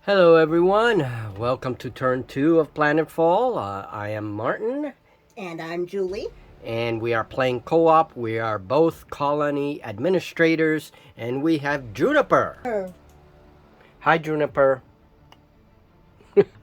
Hello everyone, welcome to turn 2 of Planetfall. I am Martin. And I'm Julie. And we are playing co-op. We are both colony administrators, and we have Juniper. Hi Juniper.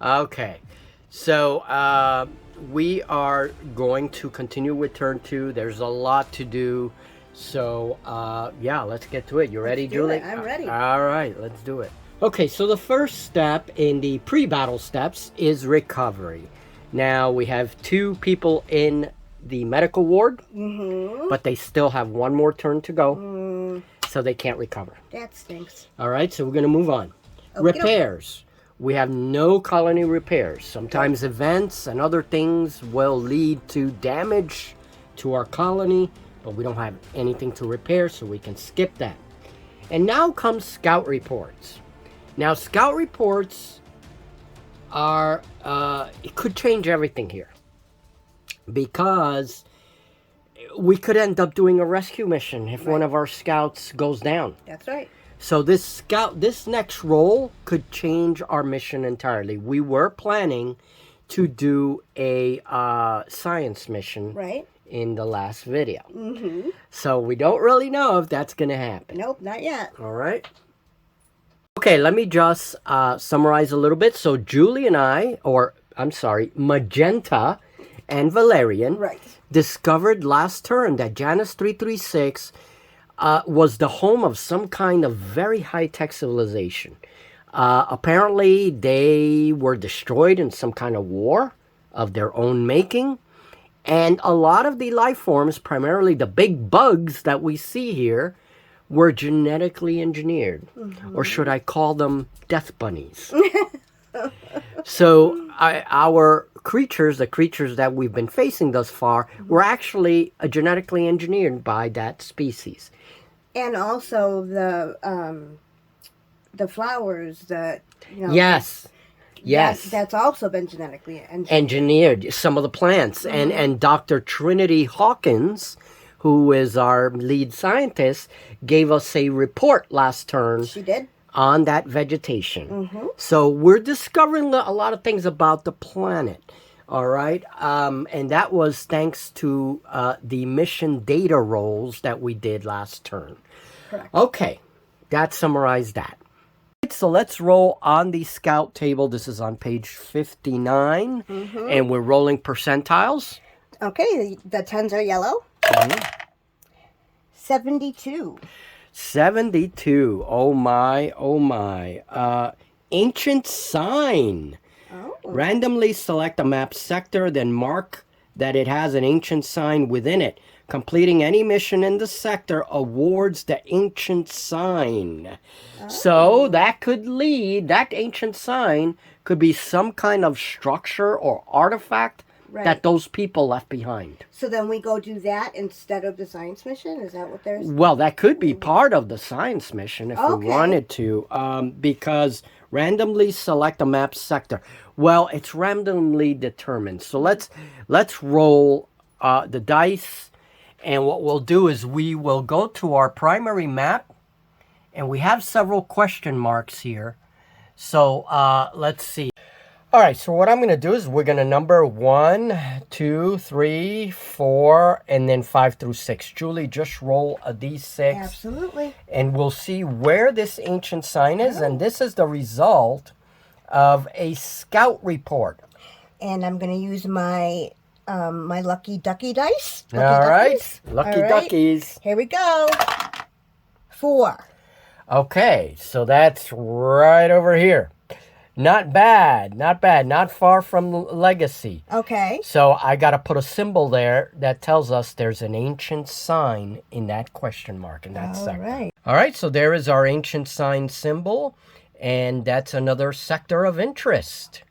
Okay, so we are going to continue with turn 2. There's a lot to do. So yeah, let's get to it. You ready, Julie? I'm ready. All right, let's do it. Okay, so the first step in the pre-battle steps is recovery. Now, we have 2 people in the medical ward, but they still have 1 more turn to go, so they can't recover. That stinks. All right, so we're going to move on. Repairs. We have no colony repairs. Sometimes events and other things will lead to damage to our colony, but we don't have anything to repair, so we can skip that. And now comes scout reports. Now, scout reports are, it could change everything here. Because we could end up doing a rescue mission if one of our scouts goes down. That's right. So this next roll could change our mission entirely. We were planning to do a science mission in the last video. So we don't really know if that's going to happen. Nope, not yet. All right. Okay, let me just summarize a little bit. So Julie and I, or I'm sorry, Magenta and Valerian discovered last turn that Janus 336 was the home of some kind of very high-tech civilization. Apparently, they were destroyed in some kind of war of their own making. And a lot of the life forms, primarily the big bugs that we see here, were genetically engineered. Or should I call them death bunnies? So our creatures, the creatures that we've been facing thus far, were actually genetically engineered by that species. And also the flowers that, you know. Yes. That's also been genetically engineered. Some of the plants. And Dr. Trinity Hawkins, who is our lead scientist, gave us a report last turn. She did? On that vegetation. So we're discovering a lot of things about the planet. All right. And that was thanks to the mission data rolls that we did last turn. Correct. Okay. That summarized that. So let's roll on the scout table. This is on page 59. And we're rolling percentiles. Okay. The 10s are yellow. 72. 72. Oh my, oh my. Ancient sign. Randomly select a map sector, then mark that it has an ancient sign within it. Completing any mission in the sector awards the ancient sign. So that could lead, that ancient sign could be some kind of structure or artifact that those people left behind. So then we go do that instead of the science mission? Is that what there's? Well, that could be part of the science mission if we wanted to. Because randomly select a map sector. Well, it's randomly determined. So let's roll the dice. And what we'll do is we will go to our primary map. And we have several question marks here. So let's see. All right, so what I'm going to do is we're going to number 1, 2, 3, 4, and then 5 through 6. Julie, just roll a d6. Absolutely. And we'll see where this ancient sign is. And this is the result of a scout report. And I'm going to use my my lucky ducky dice. Lucky duckies. Here we go. 4. Okay, so that's right over here. Not bad, not bad, not far from legacy. Okay. So I got to put a symbol there that tells us there's an ancient sign in that question mark in that sector. All right, so there is our ancient sign symbol, and that's another sector of interest.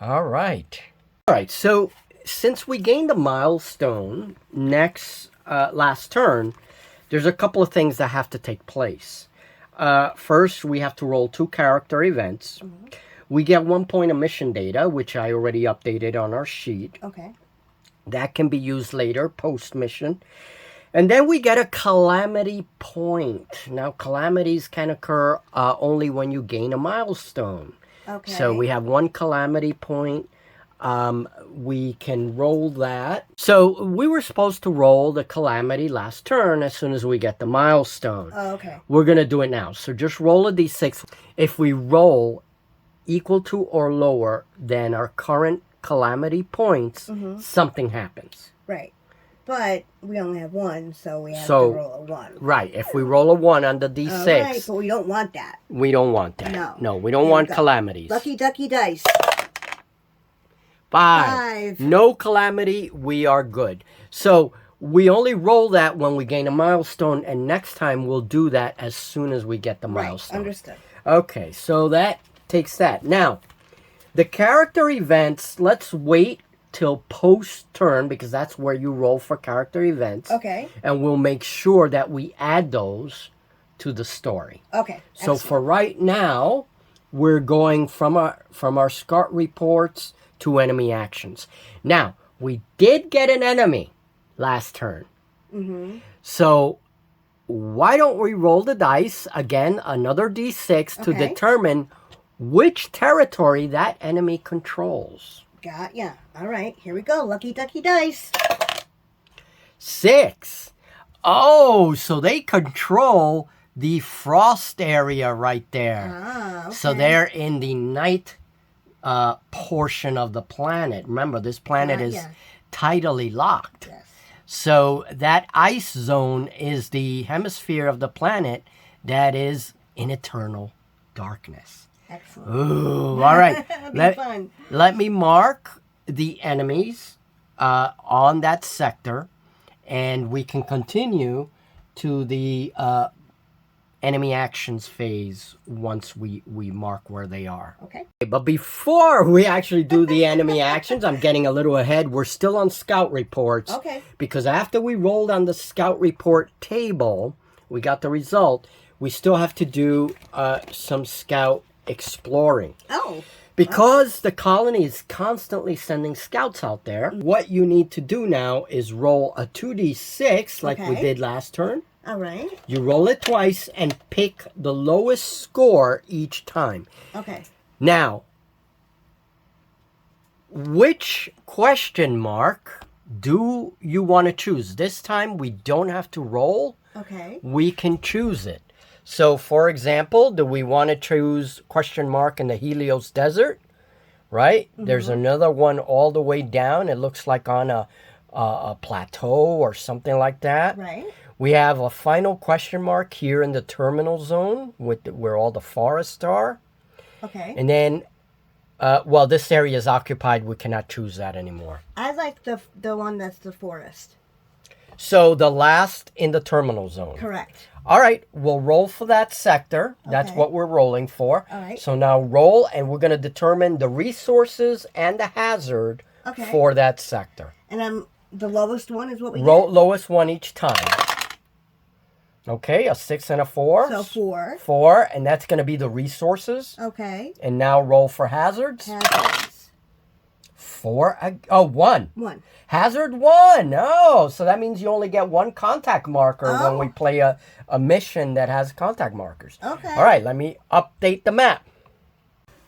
All right. All right, so since we gained a milestone last turn, there's a couple of things that have to take place. First, we have to roll 2 character events. We get 1 point of mission data, which I already updated on our sheet. Okay. That can be used later, post-mission. And then we get a calamity point. Now, calamities can occur only when you gain a milestone. Okay. So we have 1 calamity point. We can roll that. So we were supposed to roll the calamity last turn as soon as we get the milestone. Oh, okay. We're going to do it now. So just roll a d6. If we roll equal to or lower than our current calamity points, something happens. Right. But we only have 1, so we have to roll a 1. Right. If we roll a 1 on the d6. Right, but we don't want that. We don't want that. No, we don't want calamities. Lucky ducky dice. 5. No calamity. We are good. So we only roll that when we gain a milestone, and next time we'll do that as soon as we get the milestone. Understood. Okay, so that takes that. Now, the character events, let's wait till post-turn, because that's where you roll for character events. Okay. And we'll make sure that we add those to the story. Okay. So for right now, we're going from our SCART reports to enemy actions. Now, we did get an enemy last turn. So why don't we roll the dice, again, another d6 to determine which territory that enemy controls. Got ya. All right, here we go. Lucky ducky dice. 6. Oh, so they control the frost area right there. Ah, okay. So they're in the night portion of the planet. Remember, this planet is tidally locked. Yes. So that ice zone is the hemisphere of the planet that is in eternal darkness. Excellent. Ooh, all right. Fun. Let me mark the enemies on that sector, and we can continue to the enemy actions phase once we mark where they are. Okay. But before we actually do the enemy actions, I'm getting a little ahead. We're still on scout reports. Okay. Because after we rolled on the scout report table, we got the result. We still have to do some scout exploring. Oh. Because the colony is constantly sending scouts out there, what you need to do now is roll a 2d6 like we did last turn. All right. You roll it twice and pick the lowest score each time. Okay. Now, which question mark do you want to choose? This time we don't have to roll. Okay. We can choose it. So, for example, do we want to choose question mark in the Helios Desert? Right? There's another one all the way down. It looks like on a plateau or something like that. Right. We have a final question mark here in the terminal zone where all the forests are. Okay. And then, well, this area is occupied. We cannot choose that anymore. I like the one that's the forest. So the last in the terminal zone. Correct. All right, we'll roll for that sector. That's what we're rolling for. All right. So now roll, and we're going to determine the resources and the hazard for that sector. And the lowest one is what we Roll get? lowest one each time. Okay, a 6 and a 4. So 4. 4, and that's going to be the resources. Okay. And now roll for hazards. Hazards. 4. Oh, 1. 1. Hazard 1. Oh, so that means you only get 1 contact marker when we play a mission that has contact markers. Okay. All right, let me update the map.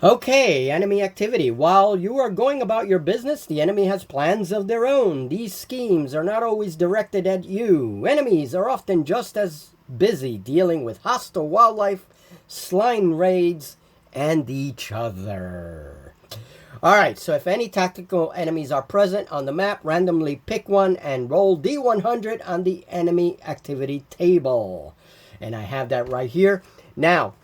Okay, enemy activity. While you are going about your business, the enemy has plans of their own. These schemes are not always directed at you. Enemies are often just as busy dealing with hostile wildlife, slime raids, and each other. Alright, so if any tactical enemies are present on the map, randomly pick one and roll D100 on the enemy activity table. And I have that right here. Now,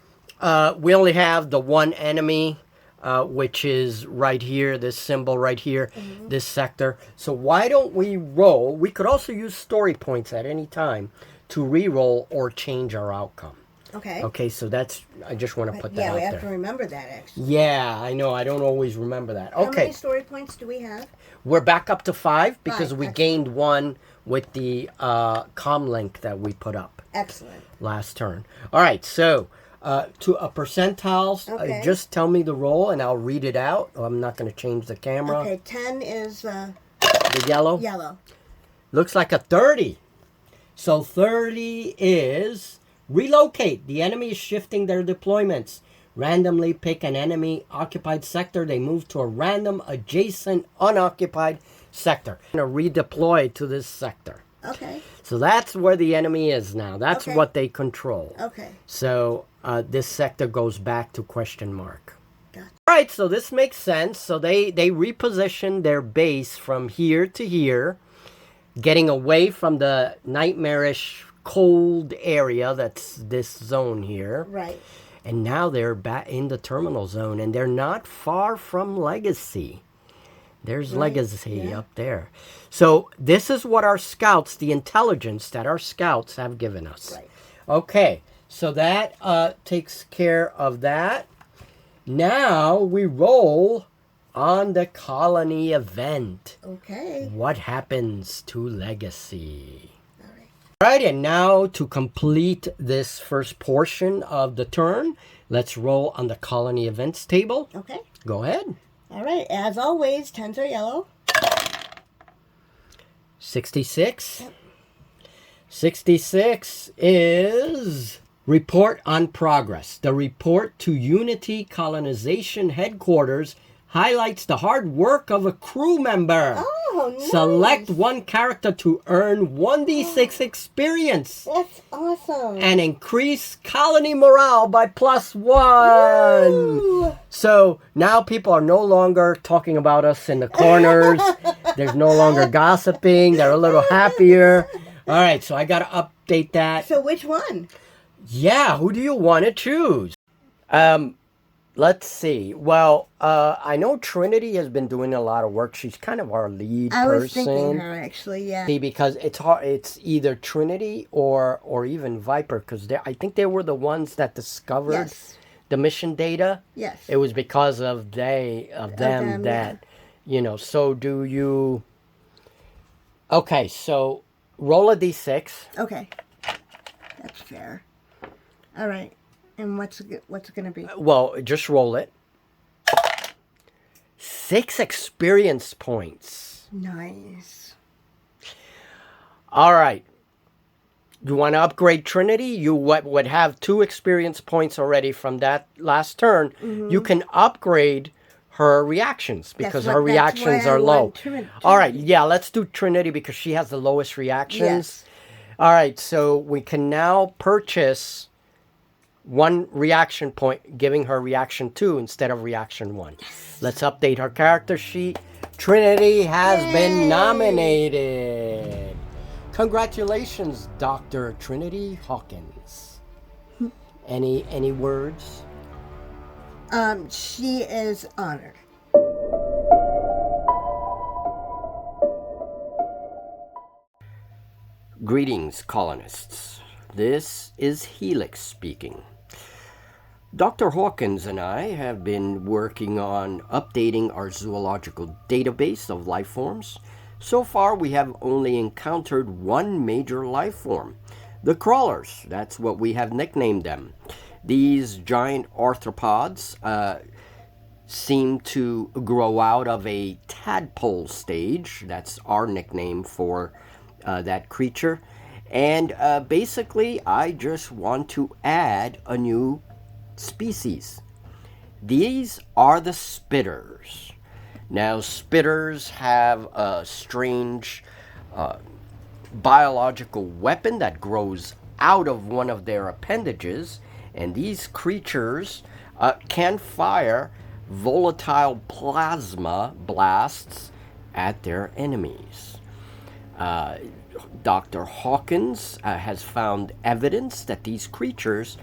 we only have the one enemy, which is right here, this symbol right here, this sector. So why don't we roll? We could also use story points at any time to re-roll or change our outcome. Okay. Okay, so that's, I just want to put that out there. Yeah, we have to remember that, actually. Yeah, I know. I don't always remember that. How Okay. many story points do we have? We're back up to 5 because 5, we excellent. gained 1 with the comm link that we put up Excellent. last turn. All right, so to a percentiles. Okay. Just tell me the roll and I'll read it out. I'm not going to change the camera. Okay, 10 is The yellow. yellow. Looks like a 30. So 30 is relocate. The enemy is shifting their deployments. Randomly pick an enemy occupied sector. They move to a random adjacent unoccupied sector. Going to redeploy to this sector. Okay. So that's where the enemy is now. That's Okay. what they control. Okay. So this sector goes back to question mark. Gotcha. All right, so this makes sense. So they reposition their base from here to here, getting away from the nightmarish cold area that's this zone here. Right. And now they're back in the terminal zone, and they're not far from Legacy. There's Legacy up there. So this is what our scouts, the intelligence that our scouts have given us. Right. Okay, so that takes care of that. Now we roll on the colony event. Okay. What happens to Legacy? All right. All right, and now to complete this first portion of the turn, let's roll on the colony events table. Okay. Go ahead. All right. As always, 10s are yellow. 66. Yep. 66 is report on progress. The report to Unity Colonization Headquarters highlights the hard work of a crew member. Oh, nice. Select one character to earn 1d6 experience That's awesome. and increase colony morale by +1. Ooh. So now people are no longer talking about us in the corners. There's no longer gossiping. They're a little happier. All right, so I got to update that. So which one? Yeah, who do you want to choose? Let's see. Well, I know Trinity has been doing a lot of work. She's kind of our lead I was person. thinking her, actually, yeah. See, because it's hard. It's either Trinity or even Viper, because I think they were the ones that discovered Yes. the mission data. Yes. It was because of them that, so do you... Okay, so roll a d6. Okay. That's fair. All right. And what's it going to be? Well, just roll it. 6 experience points. Nice. All right. You want to upgrade Trinity? You would have 2 experience points already from that last turn. Mm-hmm. You can upgrade her reactions because her reactions are low. All right. Yeah, let's do Trinity because she has the lowest reactions. Yes. All right. So we can now purchase 1 reaction point, giving her reaction 2 instead of reaction 1. Yes. Let's update her character sheet. Trinity has been nominated. Congratulations, Dr. Trinity Hawkins. Any words? She is honored. Greetings, colonists. This is Helix speaking. Dr. Hawkins and I have been working on updating our zoological database of life forms. So far, we have only encountered 1 major life form, the crawlers. That's what we have nicknamed them. These giant arthropods seem to grow out of a tadpole stage. That's our nickname for that creature. And basically, I just want to add a new species. These are the spitters. Now, spitters have a strange biological weapon that grows out of one of their appendages, and these creatures can fire volatile plasma blasts at their enemies. Dr. Hawkins has found evidence that these creatures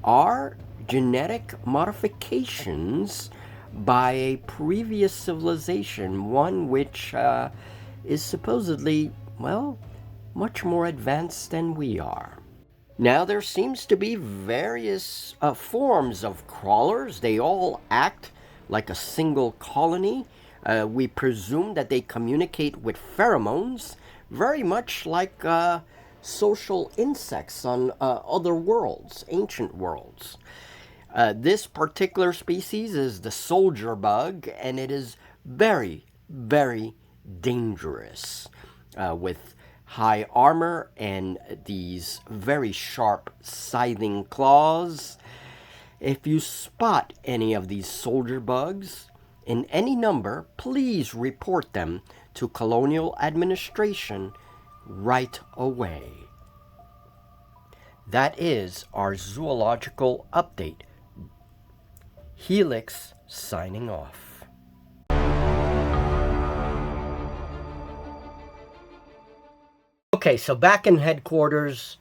are genetic modifications by a previous civilization, one which is supposedly, well, much more advanced than we are. Now, there seems to be various forms of crawlers. They all act like a single colony. We presume that they communicate with pheromones, very much like social insects on other worlds, ancient worlds. This particular species is the soldier bug, and it is very, very dangerous with high armor and these very sharp scything claws. If you spot any of these soldier bugs in any number, please report them to Colonial Administration right away. That is our zoological update. Helix signing off. Okay, so back in headquarters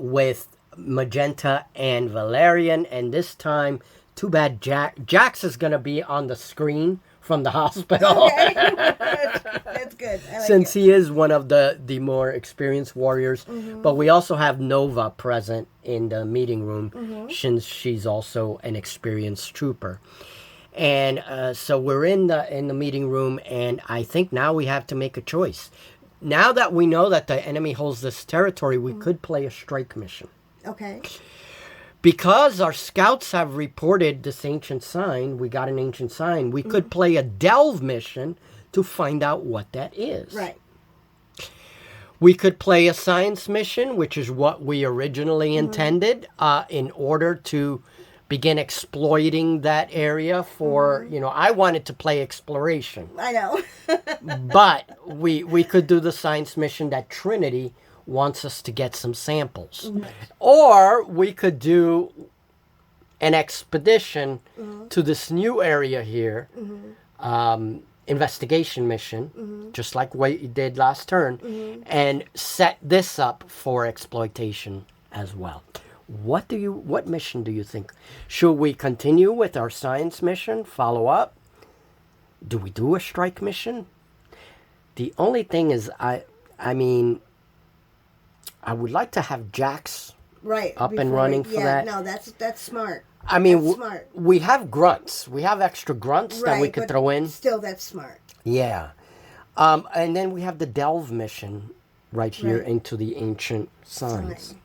with Magenta and Valerian, and this time, too bad Jax is going to be on the screen from the hospital. Okay. That's good. I like Since it. he is one of the more experienced warriors. Mm-hmm. But we also have Nova present in the meeting room, Mm-hmm. since she's also an experienced trooper. And so we're in the meeting room, and I think now we have to make a choice. Now that we know that the enemy holds this territory, we could play a strike mission. Okay. Because our scouts have reported this ancient sign, we got an ancient sign, we could play a delve mission to find out what that is. Right. We could play a science mission, which is what we originally intended, in order to begin exploiting that area for, I wanted to play exploration. I know. But we could do the science mission that Trinity wants us to get some samples. Or we could do an expedition to this new area here, investigation mission, just like what you did last turn, and set this up for exploitation as well. What mission do you think? Should we continue with our science mission, follow up? Do we do a strike mission? The only thing is, I mean, I would like to have Jax Right. up and running for that. No, that's smart. I mean, That's smart. we have grunts. We have extra grunts that we Right, could but throw in. Still, that's smart. Yeah. And then we have the delve mission right here Right. into the ancient signs. Fine.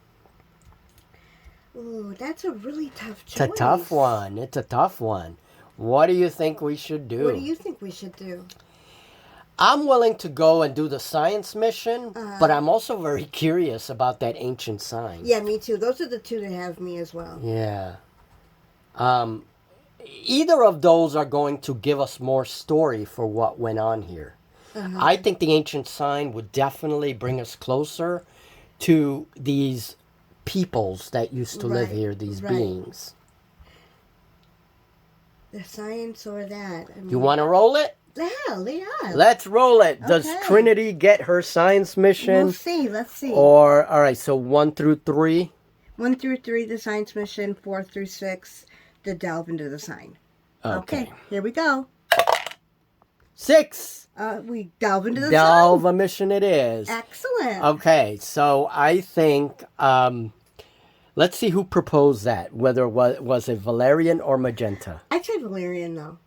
Ooh, that's a really tough choice. It's a tough one. It's a tough one. What do you think we should do? What do you think we should do? I'm willing to go and do the science mission, but I'm also very curious about that ancient sign. Yeah, me too. Those are the two that have me as well. Yeah. Either of those are going to give us more story for what went on here. I think the ancient sign would definitely bring us closer to these peoples that used to live Right, here, these right. beings. The science or that. I mean, You want to roll it? yeah. Let's roll it. Does Okay. Trinity get her science mission? We'll see. Let's see. Or, all right, so 1 through 3. 1 through 3, the science mission. 4 through 6, the delve into the sign. Okay, here we go. 6. We delve into the Delve sign. a mission it is. Excellent. Okay, so I think, let's see who proposed that. Whether was it Valerian or Magenta? I'd say Valerian, though.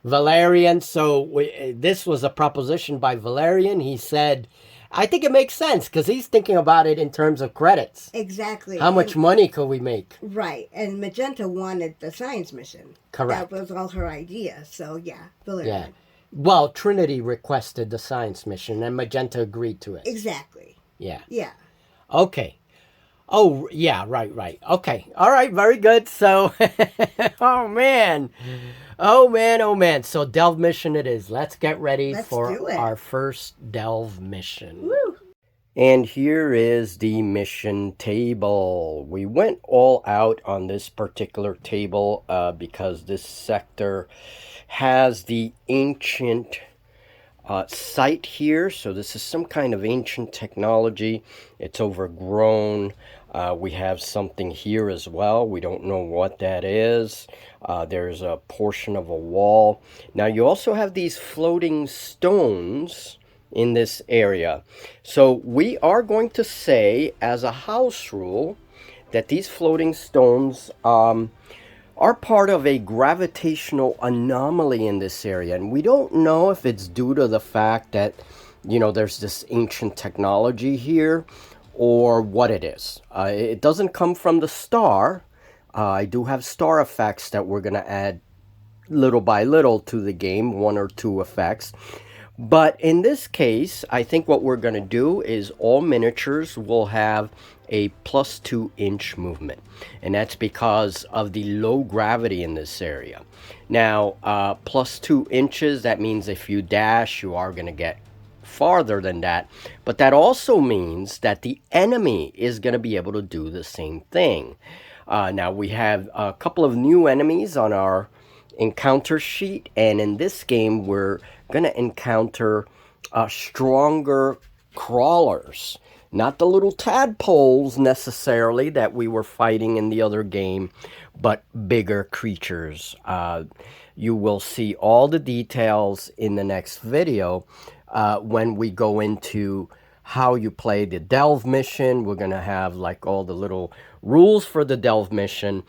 Valerian, so this was a proposition by Valerian. He said, I think it makes sense because he's thinking about it in terms of credits. Exactly. How much money could we make? Right, and Magenta wanted the science mission. Correct. That was all her idea, so yeah, Valerian. Yeah. Well, Trinity requested the science mission and Magenta agreed to it. Exactly. Yeah. Yeah. Okay. Oh, yeah, right. Okay. All right, very good. So, oh man. So delve mission it is. Let's get ready Let's for do it. our first delve mission. Woo. And here is the mission table. We went all out on this particular table because this sector has the ancient site here. So this is some kind of ancient technology. It's overgrown. We have something here as well. We don't know what that is. There's a portion of a wall. Now you also have these floating stones in this area. So we are going to say as a house rule that these floating stones are part of a gravitational anomaly in this area. And we don't know if it's due to the fact that, there's this ancient technology here, or what it is. It doesn't come from the star. I do have star effects that we're going to add little by little to the game, 1 or 2 effects. But in this case, I think what we're going to do is all miniatures will have a +2 inch movement. And that's because of the low gravity in this area. Now, +2 inches, that means if you dash, you are going to get farther than that. But that also means that the enemy is going to be able to do the same thing. Now, we have a couple of new enemies on our encounter sheet, and in this game we're gonna encounter stronger crawlers, not the little tadpoles necessarily that we were fighting in the other game, but bigger creatures. You will see all the details in the next video when we go into how you play the delve mission. We're gonna have like all the little rules for the delve mission.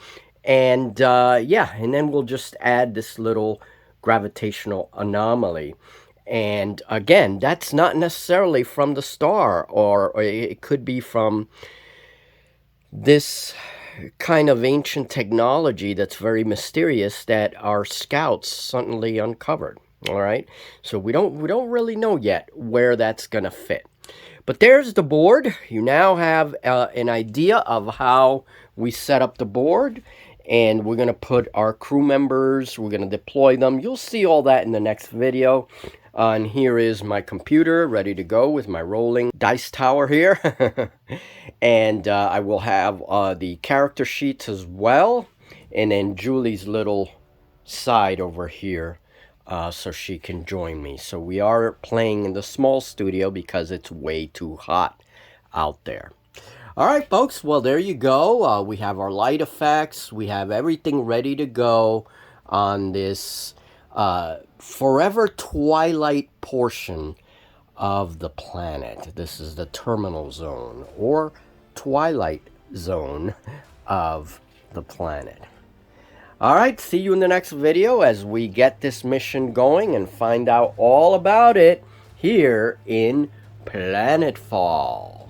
And yeah, and then we'll just add this little gravitational anomaly. And again, that's not necessarily from the star, or it could be from this kind of ancient technology that's very mysterious that our scouts suddenly uncovered. All right, so we don't really know yet where that's gonna fit. But there's the board. You now have an idea of how we set up the board. And we're going to put our crew members, we're going to deploy them. You'll see all that in the next video. And here is my computer ready to go with my rolling dice tower here. And I will have the character sheets as well. And then Julie's little side over here so she can join me. So we are playing in the small studio because it's way too hot out there. All right, folks, well, there you go. We have our light effects. We have everything ready to go on this forever twilight portion of the planet. This is the terminal zone or twilight zone of the planet. All right, see you in the next video as we get this mission going and find out all about it here in Planetfall.